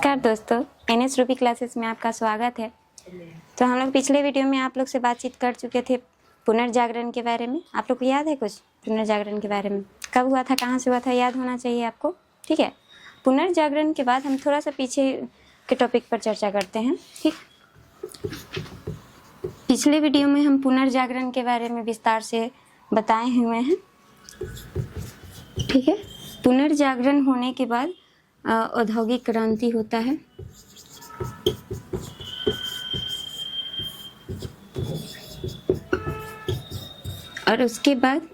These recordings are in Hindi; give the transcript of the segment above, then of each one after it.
नमस्कार दोस्तों, एनएस रूबी क्लासेस में आपका स्वागत है। तो हम लोग पिछले वीडियो में आप लोग से बातचीत कर चुके थे पुनर्जागरण के बारे में। आप लोग को याद है कुछ पुनर्जागरण के बारे में? कब हुआ था, कहाँ से हुआ था, याद होना चाहिए आपको। ठीक है, पुनर्जागरण के बाद हम थोड़ा सा पीछे के टॉपिक पर चर्चा करते हैं। ठीक, पिछले वीडियो में हम पुनर्जागरण के बारे में विस्तार से बताए हुए हैं। ठीक है, पुनर्जागरण होने के बाद औद्योगिक क्रांति होता है। और उसके बाद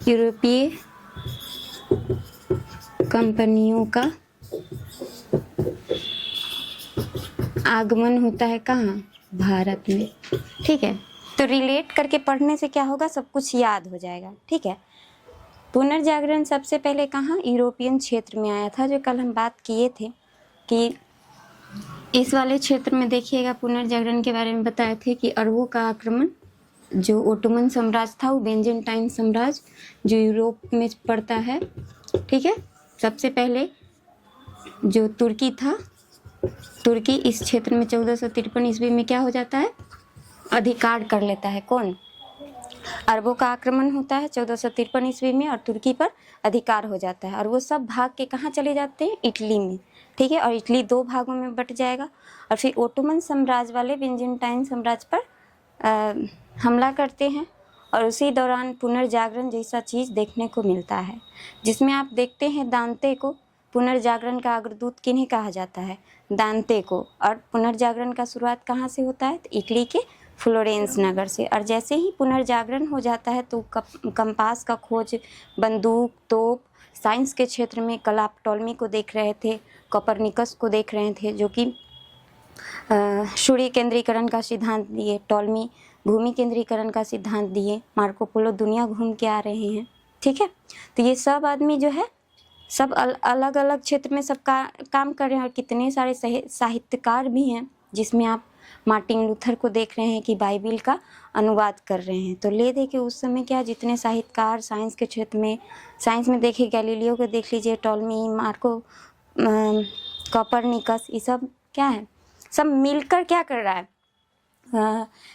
यूरोपीय कंपनियों का आगमन होता है। कहाँ? भारत में। ठीक है, तो रिलेट करके पढ़ने से क्या होगा, सब कुछ याद हो जाएगा। ठीक है, पुनर्जागरण सबसे पहले कहाँ? यूरोपियन क्षेत्र में आया था, जो कल हम बात किए थे कि इस वाले क्षेत्र में देखिएगा। पुनर्जागरण के बारे में बताए थे कि अरबों का आक्रमण, जो ओटोमन साम्राज्य था, वो बेंजेंटाइन साम्राज्य जो यूरोप में पड़ता है। ठीक है, सबसे पहले जो तुर्की था, तुर्की इस क्षेत्र में 1453 ईस्वी में क्या हो जाता है, अधिकार कर लेता है। कौन? अरबों का आक्रमण होता है 1453 ईस्वी में और तुर्की पर अधिकार हो जाता है। और वो सब भाग के कहाँ चले जाते हैं? इटली में। ठीक है, और इटली दो भागों में बट जाएगा। और फिर ओटोमन साम्राज्य वाले बेंजेंटाइन साम्राज्य पर हमला करते हैं। और उसी दौरान पुनर्जागरण जैसा चीज़ देखने को मिलता है, जिसमें आप देखते हैं दांते को पुनर्जागरण का अग्रदूत किन्हें कहा जाता है? दांते को। और पुनर्जागरण का शुरुआत कहाँ से होता है? तो इटली के फ्लोरेंस नगर से। और जैसे ही पुनर्जागरण हो जाता है तो कंपास का खोज, बंदूक, तोप, साइंस के क्षेत्र में कल आप टॉलमी को देख रहे थे, कोपरनिकस को देख रहे थे, जो कि सूर्य केंद्रीकरण का सिद्धांत दिए। टॉलमी भूमि केंद्रीकरण का सिद्धांत दिए। मार्को पोलो दुनिया घूम के आ रहे हैं। ठीक है, तो ये सब आदमी जो है सब अलग अलग क्षेत्र में सब काम कर रहे हैं। और कितने सारे साहित्यकार भी हैं, जिसमें आप मार्टिन लूथर को देख रहे हैं कि बाइबिल का अनुवाद कर रहे हैं। तो ले दे के उस समय क्या, जितने साहित्यकार साइंस के क्षेत्र में, साइंस में देखिए गैलीलियो को देख लीजिए, टॉलमी, मार्को, कोपरनिकस, ये सब क्या है, सब मिलकर क्या कर रहा है,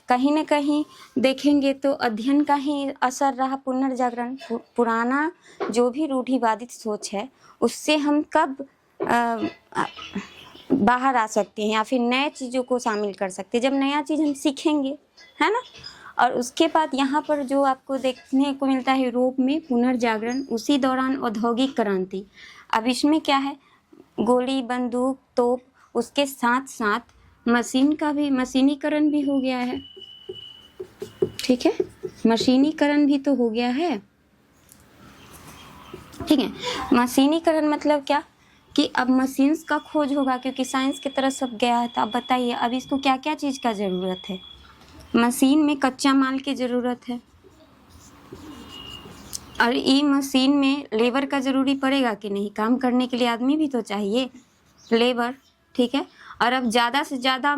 कहीं ना कहीं देखेंगे तो अध्ययन का ही असर रहा पुनर्जागरण। पुराना जो भी रूढ़िवादित सोच है उससे हम कब बाहर आ सकते हैं या फिर नए चीज़ों को शामिल कर सकते हैं, जब नया चीज़ हम सीखेंगे, है ना। और उसके बाद यहाँ पर जो आपको देखने को मिलता है यूरोप में पुनर्जागरण, उसी दौरान औद्योगिक क्रांति। अब इसमें क्या है, गोली, बंदूक, तोप, उसके साथ साथ मशीन का भी, मशीनीकरण भी हो गया है। ठीक है, मशीनीकरण भी तो हो गया है। ठीक है, मशीनीकरण मतलब क्या कि अब मशीन्स का खोज होगा, क्योंकि साइंस की तरफ सब गया है। तो अब बताइए, अब इसको क्या क्या चीज़ का ज़रूरत है? मशीन में कच्चा माल की ज़रूरत है, और ये मशीन में लेबर का ज़रूरी पड़ेगा कि नहीं? काम करने के लिए आदमी भी तो चाहिए, लेबर। ठीक है, और अब ज़्यादा से ज़्यादा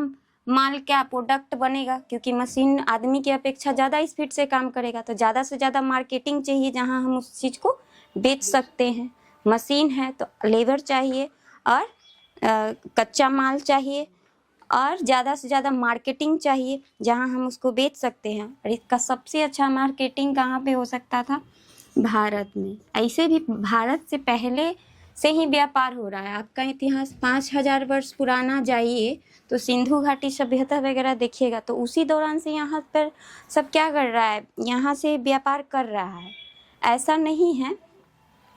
माल क्या प्रोडक्ट बनेगा, क्योंकि मशीन आदमी की अपेक्षा ज़्यादा स्पीड से काम करेगा। तो ज़्यादा से ज़्यादा मार्केटिंग चाहिए, जहां हम उस चीज़ को बेच सकते हैं। मशीन है तो लेबर चाहिए और कच्चा माल चाहिए और ज़्यादा से ज़्यादा मार्केटिंग चाहिए, जहां हम उसको बेच सकते हैं। और इसका सबसे अच्छा मार्केटिंग कहाँ पे हो सकता था? भारत में। ऐसे भी भारत से पहले से ही व्यापार हो रहा है। आपका इतिहास 5000 वर्ष पुराना जाइए तो सिंधु घाटी सभ्यता वगैरह देखिएगा, तो उसी दौरान से यहाँ पर सब क्या कर रहा है, यहाँ से व्यापार कर रहा है। ऐसा नहीं है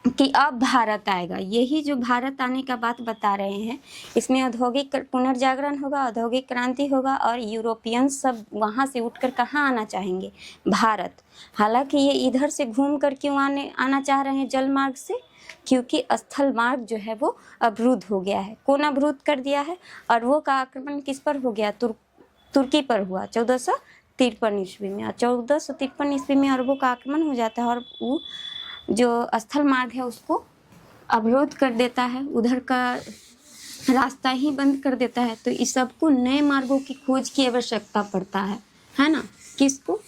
कि अब भारत आएगा। यही जो भारत आने का बात बता रहे हैं, इसमें औद्योगिक पुनर्जागरण होगा, औद्योगिक क्रांति होगा, और यूरोपियन सब वहाँ से उठकर कहाँ आना चाहेंगे? भारत। हालांकि ये इधर से घूम कर क्यों आना चाह रहे हैं जल मार्ग से? क्योंकि स्थल मार्ग जो है वो अवरुद्ध हो गया है। कौन अवरुद्ध कर दिया है? अरबों का आक्रमण किस पर हो गया? तुर्की पर हुआ 1453 ईस्वी में। और 1453 ईस्वी में अरबों का आक्रमण हो जाता है और वो जो स्थल मार्ग है उसको अवरोध कर देता है, उधर का रास्ता ही बंद कर देता है। तो इस सबको नए मार्गों की खोज की आवश्यकता पड़ता है ना। किसको?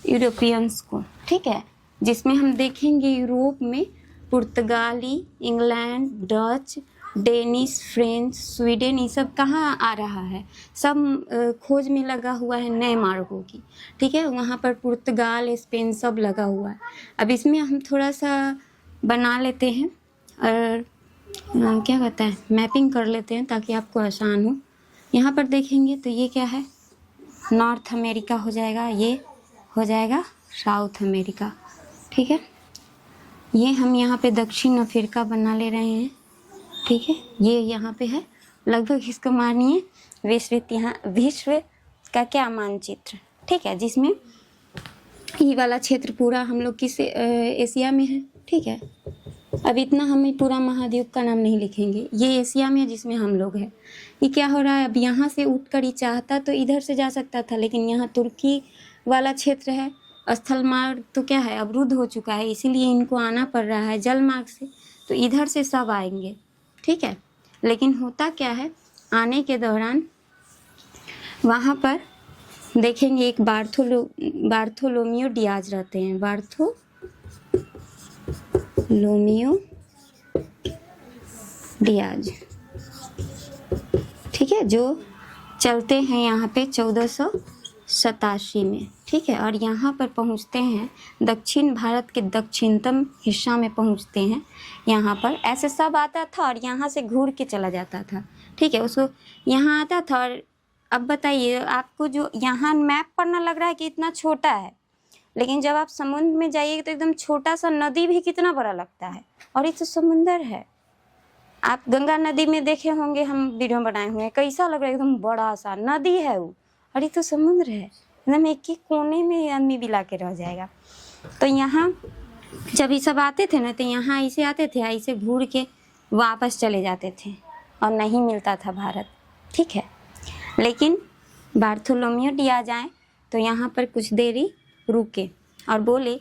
यूरोपियंस को। ठीक है, जिसमें हम देखेंगे यूरोप में पुर्तगाली, England, Dutch, Danish, French, Sweden, ये सब कहाँ आ रहा है? सब खोज में लगा हुआ है नए मार्गों की, ठीक है। वहाँ पर पुर्तगाल, स्पेन सब लगा हुआ है। अब इसमें हम थोड़ा सा बना लेते हैं और क्या कहता है, मैपिंग कर लेते हैं ताकि आपको आसान हो। यहाँ पर देखेंगे तो ये क्या है, नॉर्थ अमेरिका हो जाएगा, ये हो जाएगा साउथ अमेरिका, ठीक है। ये हम यहाँ पे दक्षिण अफ्रीका बना ले रहे हैं, ठीक है। ये यहाँ पे है, लगभग इसको मानिए विश्व का क्या मानचित्र, ठीक है, जिसमें ये वाला क्षेत्र पूरा हम लोग किस एशिया में है, ठीक है। अब इतना हम पूरा महाद्वीप का नाम नहीं लिखेंगे, ये एशिया में है जिसमें हम लोग हैं। ये क्या हो रहा है, अब यहाँ से उठकर ही चाहता तो इधर से जा सकता था, लेकिन यहाँ तुर्की वाला क्षेत्र है, स्थल मार्ग तो क्या है, अवरुद्ध हो चुका है, इसीलिए इनको आना पड़ रहा है जल मार्ग से। तो इधर से सब आएंगे, ठीक है। लेकिन होता क्या है, आने के दौरान वहाँ पर देखेंगे एक बार्थोलोमियो डियाज रहते हैं, बार्थोलोमियो डियाज, ठीक है, जो चलते हैं यहाँ पे 1487 में, ठीक है। और यहाँ पर पहुँचते हैं दक्षिण भारत के दक्षिणतम हिस्सा में पहुँचते हैं। यहाँ पर ऐसे सब आता था और यहाँ से घूर के चला जाता था, ठीक है। उसको यहाँ आता था। और अब बताइए, आपको जो यहाँ मैप पढ़ना लग रहा है कि इतना छोटा है, लेकिन जब आप समुद्र में जाइए तो एकदम छोटा सा नदी भी कितना बड़ा लगता है, और ये तो समुंदर है। आप गंगा नदी में देखे होंगे, हम वीडियो बनाए हुए हैं, कैसा लग रहा है, एकदम बड़ा सा नदी है वो, और ये तो समुद्र है, एकदम एक एक कोने में आदमी भी ला के रह जाएगा। तो यहाँ जब ये सब आते थे ना, तो यहाँ ऐसे आते थे, ऐसे घूर के वापस चले जाते थे और नहीं मिलता था भारत, ठीक है। लेकिन बार्थोलोमियो डियाज आए तो यहाँ पर कुछ देरी रुके और बोले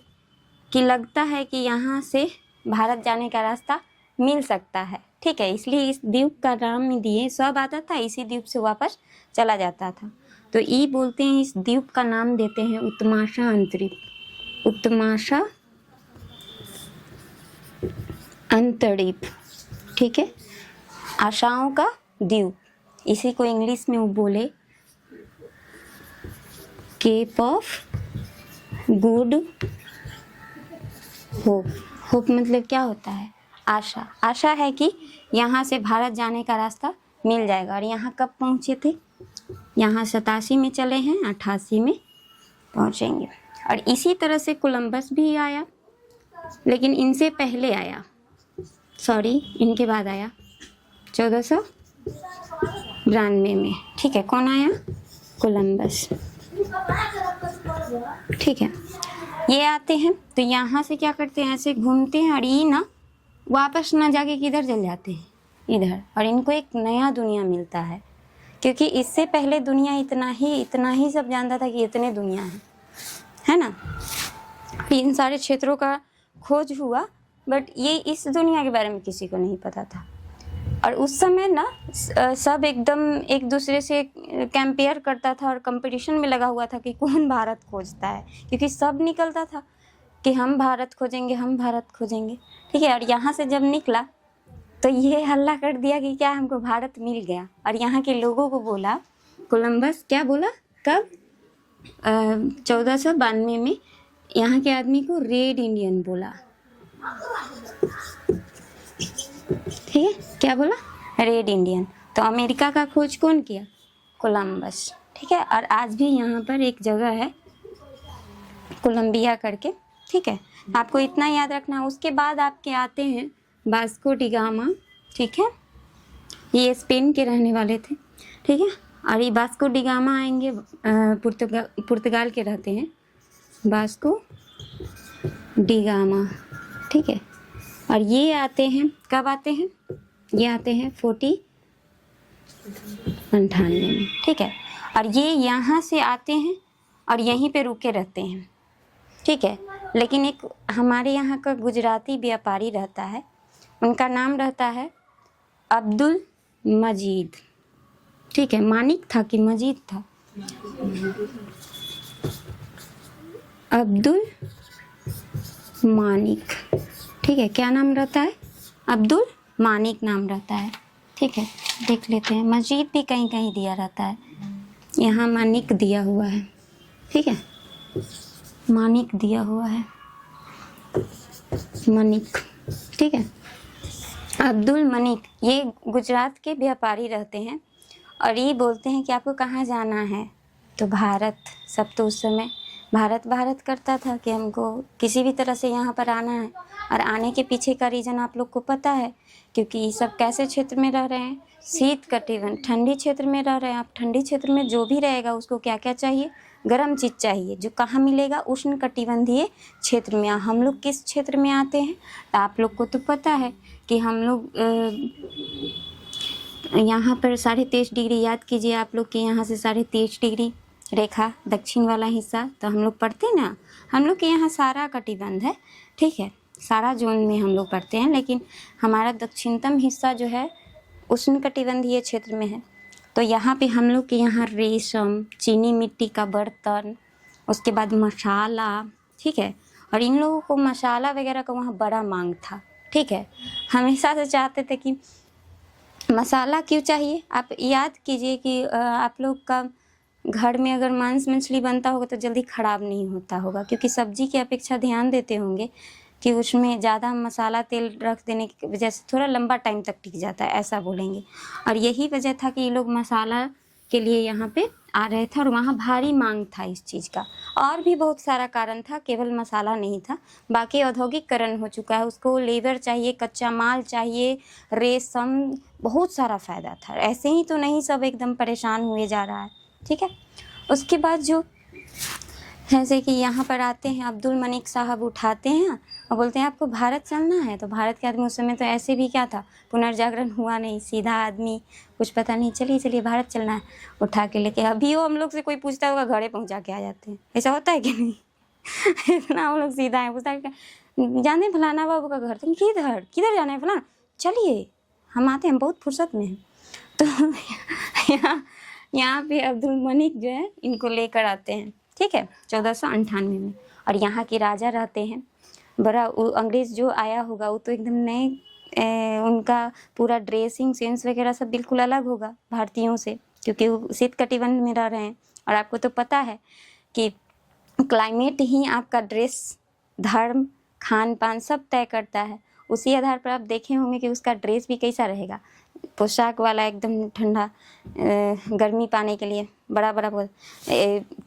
कि लगता है कि यहाँ से भारत जाने का रास्ता मिल सकता है, ठीक है। इसलिए इस द्वीप का नाम दिए, सब आता था इसी द्वीप से वापस चला जाता था। तो ये बोलते हैं, इस द्वीप का नाम देते हैं उत्तमाशा अंतरीप, उत्तमाशा अंतरीप, ठीक है, आशाओं का द्वीप। इसी को इंग्लिश में वो बोले Cape of Good Hope. Hope मतलब क्या होता है, आशा। आशा है कि यहाँ से भारत जाने का रास्ता मिल जाएगा। और यहाँ कब पहुँचे थे, यहाँ 87 में चले हैं, 88 में पहुँचेंगे। और इसी तरह से कोलंबस भी आया, लेकिन इनसे पहले आया, इनके बाद आया 1492 में, ठीक है। कौन आया, कोलंबस, ठीक है। ये आते हैं तो यहाँ से क्या करते हैं, ऐसे घूमते हैं और ये ना वापस ना जाके किधर चल जाते हैं, इधर। और इनको एक नया दुनिया मिलता है, क्योंकि इससे पहले दुनिया इतना ही सब जानता था कि इतने दुनिया है ना। इन सारे क्षेत्रों का खोज हुआ, बट ये इस दुनिया के बारे में किसी को नहीं पता था। और उस समय ना सब एकदम एक दूसरे से कंपेयर करता था और कंपटीशन में लगा हुआ था कि कौन भारत खोजता है, क्योंकि सब निकलता था कि हम भारत खोजेंगे, हम भारत खोजेंगे, ठीक है। और यहाँ से जब निकला तो ये हल्ला कर दिया कि क्या हमको भारत मिल गया। और यहाँ के लोगों को बोला, कोलंबस क्या बोला, कब 1492 में यहाँ के आदमी को रेड इंडियन बोला, ठीक है, क्या बोला, रेड इंडियन। तो अमेरिका का खोज कौन किया, कोलंबस, ठीक है। और आज भी यहाँ पर एक जगह है कोलंबिया करके, ठीक है। आपको इतना याद रखना। उसके बाद आपके आते हैं वास्को डी गामा, ठीक है, ये स्पेन के रहने वाले थे, ठीक है। और ये वास्को डी गामा आएंगे, पुर्तगाल के रहते हैं, वास्को डी गामा, ठीक है। और ये आते हैं, कब आते हैं, ये आते हैं 1498 में, ठीक है। और ये यहाँ से आते हैं और यहीं पे रुके रहते हैं, ठीक है। लेकिन एक हमारे यहाँ का गुजराती व्यापारी रहता है, उनका नाम रहता है अब्दुल मजीद, ठीक है। मानिक था कि मजीद था, अब्दुल मानिक, ठीक है, क्या नाम रहता है? अब्दुल मानिक नाम रहता है। ठीक है, देख लेते हैं। मस्जिद भी कहीं कहीं दिया रहता है, यहाँ मानिक दिया हुआ है। ठीक है, मानिक दिया हुआ है, मनिक। ठीक है, अब्दुल मनिक ये गुजरात के व्यापारी रहते हैं और ये बोलते हैं कि आपको कहाँ जाना है, तो भारत। सब तो उस समय भारत भारत करता था कि हमको किसी भी तरह से यहाँ पर आना है। और आने के पीछे का रीज़न आप लोग को पता है, क्योंकि सब कैसे क्षेत्र में रह रहे हैं? शीत कटिबंध, ठंडी क्षेत्र में रह रहे हैं। आप ठंडी क्षेत्र में जो भी रहेगा उसको क्या क्या चाहिए? गर्म चीज़ चाहिए, जो कहाँ मिलेगा? उष्ण कटिबंधीय क्षेत्र में। हम लोग किस क्षेत्र में आते हैं? तो आप लोग को तो पता है कि हम लोग यहाँ पर 23.5 डिग्री, याद कीजिए आप लोग कि यहाँ से 23.5 डिग्री रेखा दक्षिण वाला हिस्सा, तो हम लोग पढ़ते ना, हम लोग के यहाँ सारा कटिबंध है। ठीक है, सारा जोन में हम लोग पढ़ते हैं, लेकिन हमारा दक्षिणतम हिस्सा जो है उष्ण कटिबंधीय क्षेत्र में है। तो यहाँ पे हम लोग के यहाँ रेशम, चीनी मिट्टी का बर्तन, उसके बाद मसाला। ठीक है, और इन लोगों को मसाला वगैरह का वहाँ बड़ा मांग था। ठीक है, हमेशा से चाहते थे कि मसाला क्यों चाहिए। आप याद कीजिए कि आप लोग का घर में अगर मांस मछली बनता होगा तो जल्दी ख़राब नहीं होता होगा, क्योंकि सब्जी की अपेक्षा ध्यान देते होंगे कि उसमें ज़्यादा मसाला तेल रख देने की वजह से थोड़ा लंबा टाइम तक टिक जाता है, ऐसा बोलेंगे। और यही वजह था कि ये लोग मसाला के लिए यहाँ पे आ रहे थे और वहाँ भारी मांग था इस चीज़ का। और भी बहुत सारा कारण था, केवल मसाला नहीं था। बाकी औद्योगिकरण हो चुका है, उसको लेबर चाहिए, कच्चा माल चाहिए, रेशम, बहुत सारा फ़ायदा था। ऐसे ही तो नहीं सब एकदम परेशान हुए जा रहा है। ठीक है, उसके बाद जो जैसे कि यहाँ पर आते हैं अब्दुल मनिक साहब, उठाते हैं और बोलते हैं आपको भारत चलना है। तो भारत के आदमी उस समय तो ऐसे भी क्या था, पुनर्जागरण हुआ नहीं, सीधा आदमी, कुछ पता नहीं, चलिए चलिए भारत चलना है, उठा के लेके। अभी वो हम लोग से कोई पूछता होगा, घरे पहुँचा के आ जाते हैं। ऐसा होता है कि नहीं? इतना हम लोग सीधा है, पूछता है जाने फलाना बाबू का घर, तुम किधर किधर जाना है फलाना, चलिए हम आते हैं, बहुत फुर्सत में हैं। तो यहाँ पे अब्दुल मनिक जो है इनको लेकर आते हैं। ठीक है, 1498 में। और यहाँ के राजा रहते हैं, बड़ा अंग्रेज़ जो आया होगा वो तो एकदम नए, उनका पूरा ड्रेसिंग सेंस वगैरह सब बिल्कुल अलग होगा भारतीयों से, क्योंकि वो शीत कटिबंध में रह रहे हैं। और आपको तो पता है कि क्लाइमेट ही आपका ड्रेस, धर्म, खान पान सब तय करता है। उसी आधार पर आप देखे होंगे कि उसका ड्रेस भी कैसा रहेगा, पोशाक वाला, एकदम ठंडा, गर्मी पाने के लिए बड़ा बड़ा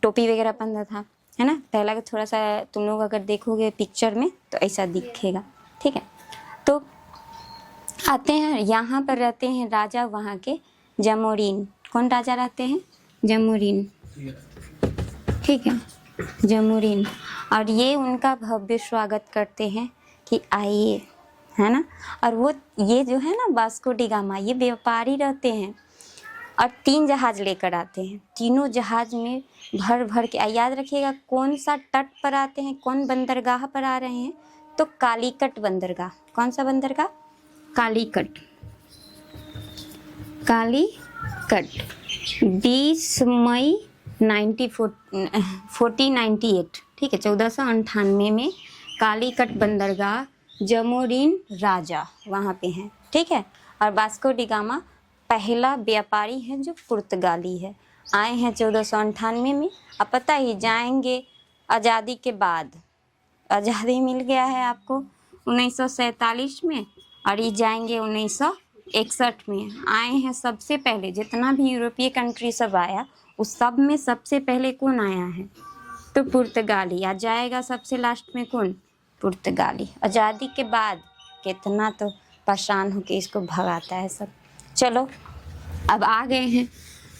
टोपी वगैरह पहनता था, है ना। पहला का थोड़ा सा तुम लोग अगर देखोगे पिक्चर में तो ऐसा दिखेगा। ठीक है, तो आते हैं यहाँ पर रहते हैं राजा वहाँ के जमोरीन। कौन राजा रहते हैं? जमोरीन। ठीक है, जमोरीन। और ये उनका भव्य स्वागत करते हैं कि आइए, है ना। और वो ये जो है ना वास्को डी गामा, ये व्यापारी रहते हैं और 3 जहाज लेकर आते हैं। तीनों जहाज में भर भर के, याद रखिएगा कौन सा तट पर आते हैं, कौन बंदरगाह पर आ रहे हैं, तो कालीकट बंदरगाह। कौन सा बंदरगाह? कालीकट। कालीकट 20 मई 1498। ठीक है, 1498 में कालीकट बंदरगाह, जमोरीन राजा वहाँ पे हैं। ठीक है, और वास्को डी गामा पहला व्यापारी है जो पुर्तगाली है, आए हैं 1498 में। अब पता ही जाएंगे आज़ादी के बाद, आज़ादी मिल गया है आपको 1947 में, और ये जाएंगे 1961 में। आए हैं सबसे पहले, जितना भी यूरोपीय कंट्री सब आया उस सब में सबसे पहले कौन आया है? तो पुर्तगाली। आ जाएगा सबसे लास्ट में कौन? पुर्तगाली। आज़ादी के बाद कितना तो परेशान होके इसको भगाता है सब। चलो अब आ गए हैं।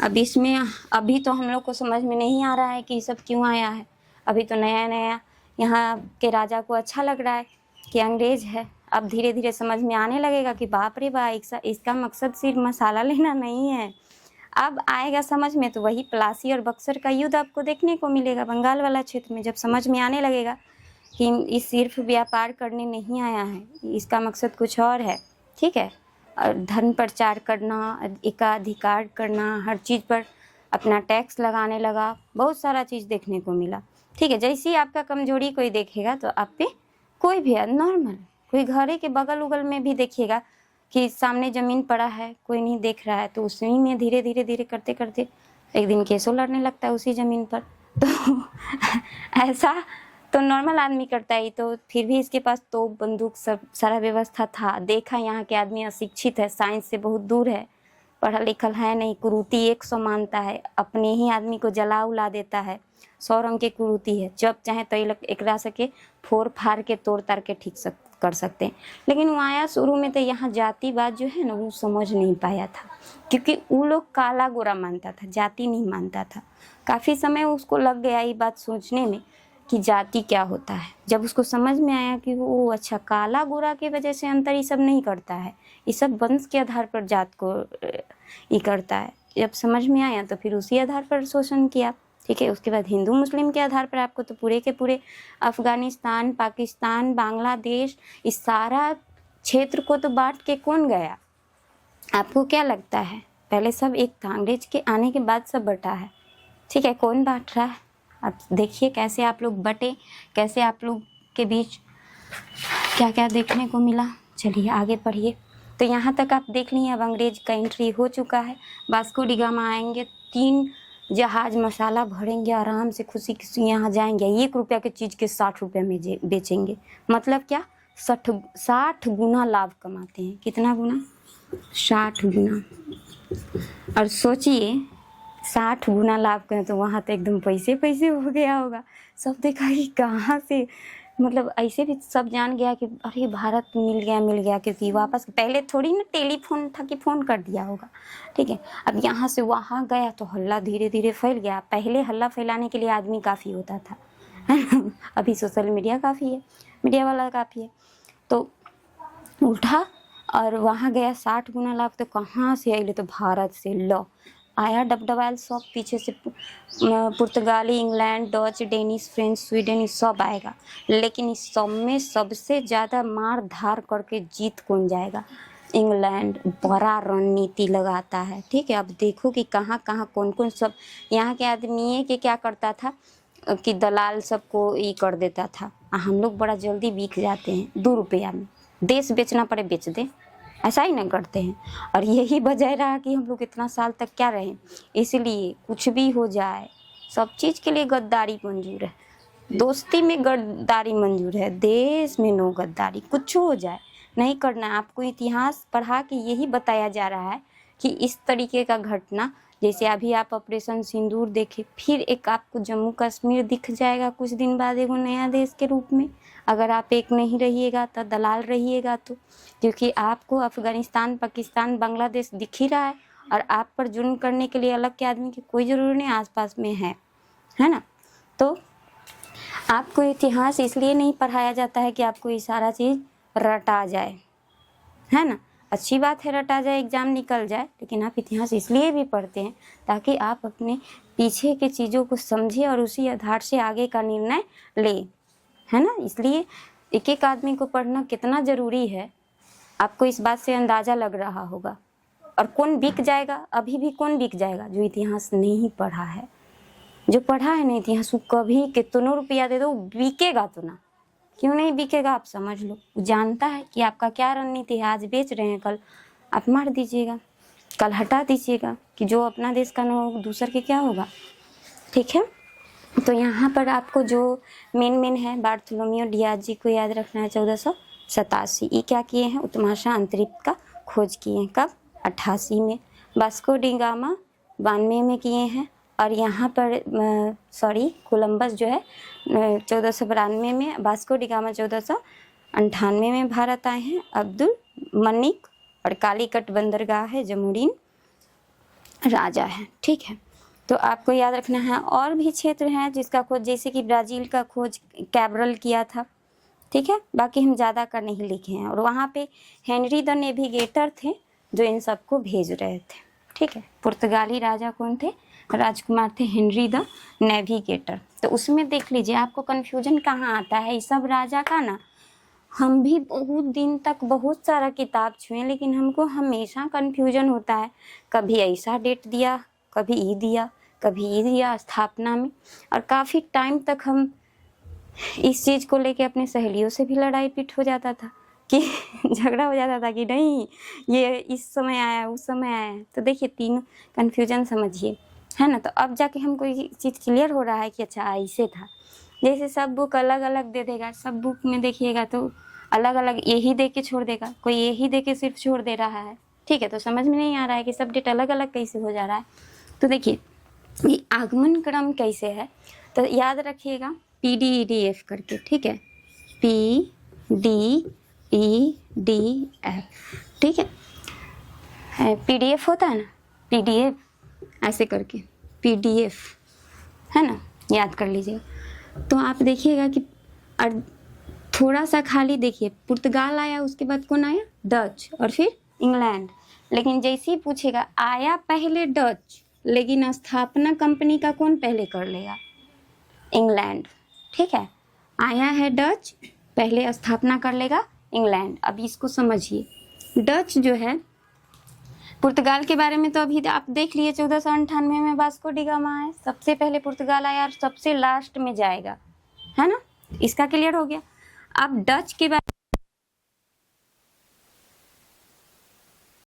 अब इसमें अभी तो हम लोग को समझ में नहीं आ रहा है कि ये सब क्यों आया है। अभी तो नया नया यहाँ के राजा को अच्छा लग रहा है कि अंग्रेज़ है। अब धीरे धीरे समझ में आने लगेगा कि बाप रे बाप, इसका मकसद सिर्फ मसाला लेना नहीं है। अब आएगा समझ में, तो वही प्लासी और बक्सर का युद्ध आपको देखने को मिलेगा बंगाल वाला क्षेत्र में। जब समझ में आने लगेगा कि ये सिर्फ व्यापार करने नहीं आया है, इसका मकसद कुछ और है। ठीक है, और धर्म प्रचार करना, एकाधिकार करना, हर चीज़ पर अपना टैक्स लगाने लगा, बहुत सारा चीज़ देखने को मिला। ठीक है, जैसे ही आपका कमजोरी कोई देखेगा तो आप पे कोई भी नॉर्मल कोई घरे के बगल उगल में भी देखिएगा कि सामने ज़मीन पड़ा है, कोई नहीं देख रहा है, तो उसी में धीरे धीरे धीरे करते करते एक दिन केसों लड़ने लगता है उसी ज़मीन पर। तो ऐसा तो नॉर्मल आदमी करता है, तो फिर भी इसके पास तो बंदूक सब सारा व्यवस्था था। देखा यहाँ के आदमी अशिक्षित है, साइंस से बहुत दूर है, पढ़ा लिखल है नहीं, कुरूती 100 मानता है, अपने ही आदमी को जला उला देता है, 100 रंग के कुरूती है, जब चाहे तो एकरा सके फोड़ फाड़ के तोड़ ताड़ के ठीक कर सकते हैं। लेकिन वो आया शुरू में तो यहाँ जातिवाद जो है ना वो समझ नहीं पाया था, क्योंकि वो लोग काला गोरा मानता था, जाति नहीं मानता था। काफ़ी समय उसको लग गया ये बात सोचने में कि जाति क्या होता है। जब उसको समझ में आया कि वो अच्छा काला गोरा की वजह से अंतर ये सब नहीं करता है, ये सब वंश के आधार पर जात को ये करता है। जब समझ में आया तो फिर उसी आधार पर शोषण किया, ठीक है। उसके बाद हिंदू मुस्लिम के आधार पर आपको तो पूरे के पूरे अफगानिस्तान, पाकिस्तान, बांग्लादेश, इस सारा क्षेत्र को तो बांट के कौन गया? आपको क्या लगता है? पहले सब एक था, अंग्रेज के आने के बाद सब बटा है, ठीक है। कौन बांट रहा है? आप देखिए कैसे आप लोग बटे, कैसे आप लोग के बीच क्या क्या देखने को मिला। चलिए आगे पढ़िए। तो यहाँ तक आप देख लिए, अब अंग्रेज का एंट्री हो चुका है। वास्को डी गामा आएंगे, 3 जहाज मसाला भरेंगे, आराम से खुशी खुशी यहाँ जाएंगे। 1 रुपया की चीज़ के 60 रुपये में बेचेंगे। मतलब क्या? 60 गुना लाभ कमाते हैं। कितना गुना? 60 गुना। और सोचिए 60 गुना लाभ करें तो वहाँ तो एकदम पैसे पैसे हो गया होगा। सब देखा कि कहाँ से, मतलब ऐसे भी सब जान गया कि अरे भारत मिल गया, क्योंकि वापस पहले थोड़ी ना टेलीफोन था कि फ़ोन कर दिया होगा, ठीक है। अब यहाँ से वहाँ गया तो हल्ला धीरे धीरे फैल गया। पहले हल्ला फैलाने के लिए आदमी काफ़ी होता था, अभी सोशल मीडिया काफ़ी है, मीडिया वाला काफ़ी है। तो उठा और वहाँ गया, 60 गुना लाभ। तो कहाँ से आए? तो भारत से। लो आया डबडबाइल सब, पीछे से पुर्तगाली, England, Dutch, Danish, French, Sweden, सब आएगा। लेकिन इस सब में सबसे ज़्यादा मार धार करके जीत कौन जाएगा? इंग्लैंड। बड़ा रणनीति लगाता है, ठीक है। अब देखो कि कहाँ कहाँ कौन कौन सब यहाँ के आदमी के क्या करता था कि दलाल सबको ये कर देता था। हम लोग बड़ा जल्दी बिक जाते हैं, 2 रुपया में देश बेचना पड़े बेच दे, ऐसा ही ना करते हैं। और यही वजह रहा कि हम लोग इतना साल तक क्या रहे। इसलिए कुछ भी हो जाए, सब चीज़ के लिए गद्दारी मंजूर है, दोस्ती में गद्दारी मंजूर है, देश में नो गद्दारी। कुछ हो जाए नहीं करना है। आपको इतिहास पढ़ा के यही बताया जा रहा है कि इस तरीके का घटना, जैसे अभी आप ऑपरेशन सिंदूर देखे, फिर एक आपको जम्मू कश्मीर दिख जाएगा कुछ दिन बाद एगो नया देश के रूप में। अगर आप एक नहीं रहिएगा तो दलाल रहिएगा, तो क्योंकि आपको अफगानिस्तान, पाकिस्तान, बांग्लादेश दिख ही रहा है, और आप पर जुर्म करने के लिए अलग के आदमी की कोई ज़रूरत नहीं, आसपास में है ना। तो आपको इतिहास इसलिए नहीं पढ़ाया जाता है कि आपको ये सारा चीज़ रटा जाए, है ना। अच्छी बात है रटा जाए, एग्ज़ाम निकल जाए, लेकिन आप इतिहास इसलिए भी पढ़ते हैं ताकि आप अपने पीछे के चीज़ों को समझें और उसी आधार से आगे का निर्णय लें, है ना। इसलिए एक एक आदमी को पढ़ना कितना ज़रूरी है, आपको इस बात से अंदाज़ा लग रहा होगा। और कौन बिक जाएगा? अभी भी कौन बिक जाएगा? जो इतिहास नहीं पढ़ा है। जो पढ़ा है ना इतिहास, वो कभी कितनों रुपया दे दो बिकेगा तो ना। क्यों नहीं बिकेगा? आप समझ लो, वो जानता है कि आपका क्या रणनीति है। आज बेच रहे हैं, कल आप मार दीजिएगा, कल हटा दीजिएगा, कि जो अपना देश का ना हो दूसर के क्या होगा, ठीक है। तो यहाँ पर आपको जो मेन है, बार्थोलोमेव डियाज जी को याद रखना है। 1487 ये क्या किए हैं? उत्तमाशा अंतरिक्ष का खोज किए हैं। कब? 88 में। वास्को डी गामा 92 में किए हैं। और यहाँ पर कोलंबस जो है 1492 में, वास्को डी गामा 1498 में भारत आए हैं। अब्दुल मनिक और कालीकट बंदरगाह है, जमुरीन राजा है, ठीक है। तो आपको याद रखना है। और भी क्षेत्र हैं जिसका खोज, जैसे कि ब्राज़ील का खोज कैब्रल किया था, ठीक है। बाकी हम ज़्यादा कर नहीं लिखे हैं। और वहाँ पे हेनरी द नेविगेटर थे जो इन सबको भेज रहे थे, ठीक है। पुर्तगाली राजा कौन थे? राजकुमार थे हेनरी द नेविगेटर। तो उसमें देख लीजिए आपको कन्फ्यूजन कहाँ आता है। इस सब राजा का ना हम भी बहुत दिन तक बहुत सारा किताब छुए, लेकिन हमको हमेशा कन्फ्यूजन होता है। कभी ऐसा डेट दिया, कभी ई दिया, कभी ई दिया स्थापना में। और काफ़ी टाइम तक हम इस चीज़ को लेके अपनी सहेलियों से भी लड़ाई पीट हो जाता था कि झगड़ा हो जाता था कि नहीं ये इस समय आया उस समय आया। तो देखिए तीनों कन्फ्यूजन समझिए, है ना। तो अब जाके हम कोई चीज़ क्लियर हो रहा है कि अच्छा ऐसे था। जैसे सब बुक अलग अलग दे देगा, सब बुक में देखिएगा तो अलग अलग यही दे के छोड़ देगा, कोई यही दे के सिर्फ छोड़ दे रहा है, ठीक है। तो समझ में नहीं आ रहा है कि सब्जेक्ट अलग अलग कैसे हो जा रहा है। तो देखिए ये आगमन क्रम कैसे है, तो याद रखिएगा PDEDF करके, ठीक है, PDEDF, ठीक है। PDF होता है ना, PDF ऐसे करके PDF, है ना, याद कर लीजिएगा। तो आप देखिएगा कि थोड़ा सा खाली देखिए, पुर्तगाल आया, उसके बाद कौन आया, डच, और फिर इंग्लैंड। लेकिन जैसे ही पूछेगा आया पहले डच, लेकिन स्थापना कंपनी का कौन पहले कर लेगा, इंग्लैंड, ठीक है। आया है डच, पहले स्थापना कर लेगा इंग्लैंड। अब इसको समझिए, डच जो है, पुर्तगाल के बारे में तो अभी आप देख लिए 1498 में वास्को डी गामा आया, सबसे पहले पुर्तगाल आया और सबसे लास्ट में जाएगा, है ना। इसका क्लियर हो गया। अब डच के बारे